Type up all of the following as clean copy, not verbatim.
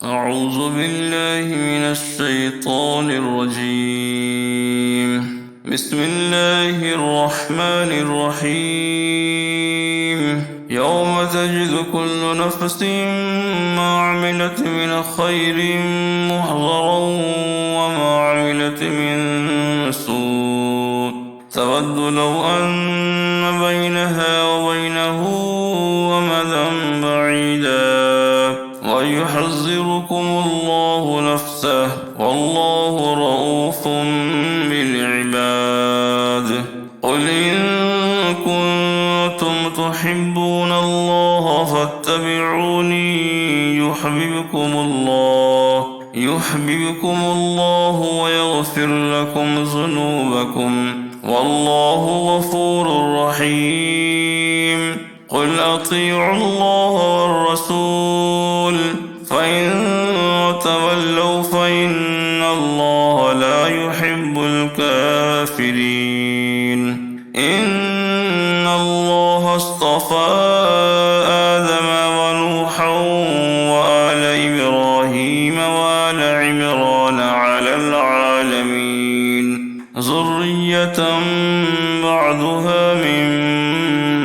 أعوذ بالله من الشيطان الرجيم. بسم الله الرحمن الرحيم. يوم تجد كل نفس ما عملت من خير محضرا وما عملت من سوء تود لو أن بينها وبينه أمدا بعيدا ويحذركم الله نفسه والله رءوف بالعباد. قل إن كنتم تحبون الله فاتبعوني يحببكم الله ويغفر لكم ذنوبكم والله غفور رحيم. قل أطيعوا الله والرسول فإن تولوا فإن الله لا يحب الكافرين. إن الله اصطفى آدم ونوحا وآل إبراهيم وآل عمران على العالمين ذرية بعضها من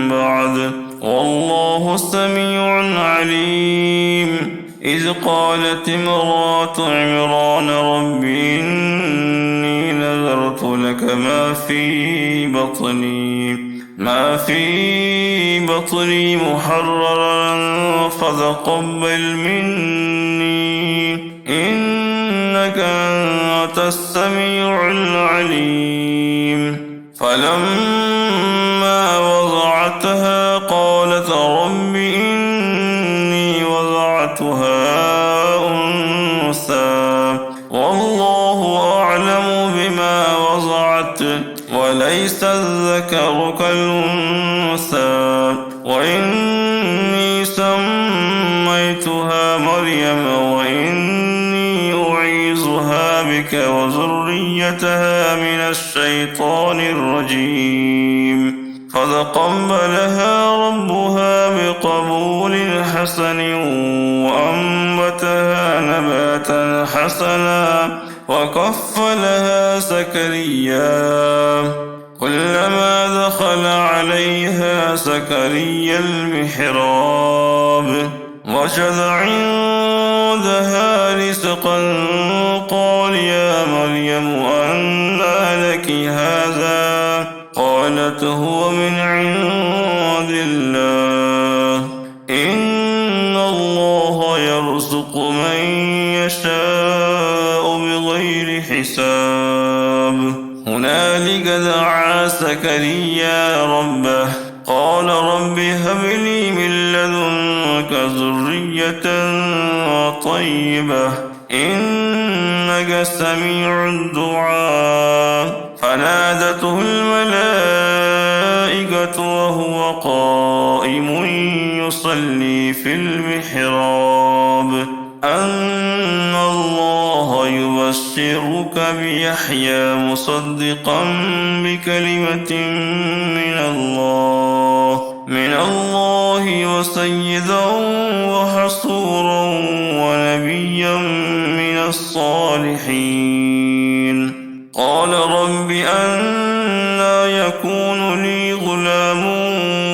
بعد والله سميع عليم. إذ قالت امرأة عمران رب إني نذرت لك ما في بطني محررا فتقبل مني إنك أنت السميع العليم. فلما وضعتها قالت رب إني وضعتها أنثى والله أعلم بما وضعت وليس الذكر كالأنثى وإني سميتها مريم وإني أعيذها بك وذريتها من الشيطان الرجيم. فتقبلها ربها بقبول حسن وأنبتها نباتا حسنا وكفلها زكريا. كلما دخل عليها زكريا المحراب وجد عندها رزقا قال يا مريم أنى لك هذا قالت هو من عند الله إن الله يرزق من يشاء بغير حساب. هنالك دعا زكريا ربه قال رب هب لي من لدنك ذرية طيبة إنك سميع الدعاء. فنادته الملائكة وهو قائم يصلي في المحراب أن الله يبشرك بيحيى مصدقا بكلمة من الله وسيدا وحصورا ونبيا من الصالحين. قال رب أنى يكون لي غلام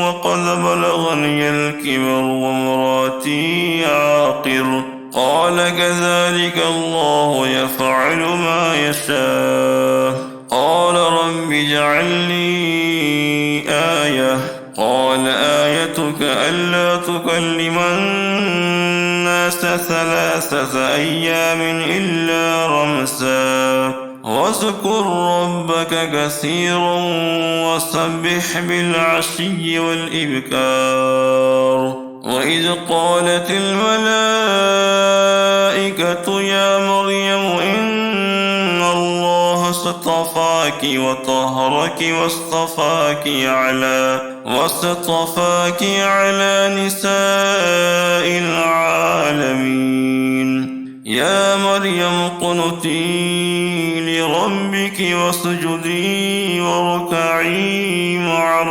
وقد بلغني الكبر وامرأتي عاقر قال كذلك الله يفعل ما يشاء. قال رب اجعل لي آية قال آيتك ألا تكلم الناس 3 أيام إلا رمزا واذكر ربك كثيرا وسبح بالعشي والإبكار. وإذ قالت الملائكة يا مريم إن الله اصطفاك وطهرك واصطفاك على نساء العالمين. يا مريم اقنتي لربك واسجدي واركعي مع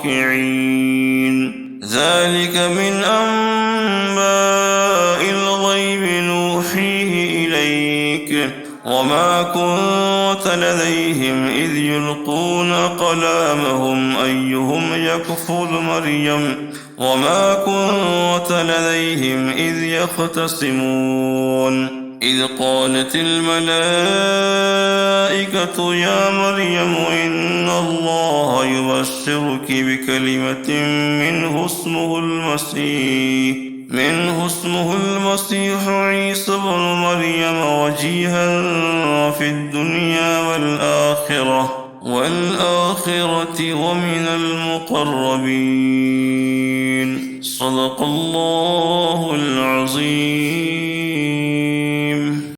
الراكعين. ذلك من أنباء الغيب وما كنت لديهم إذ يلقون أقلامهم أيهم يكفل مريم وما كنت لديهم إذ يختصمون إذ قالت الملائكة يا مريم إن الله يبشرك بكلمة منه اسمه المسيح عيسى بن مريم وجيها في الدنيا والآخرة ومن المقربين. صدق الله العظيم.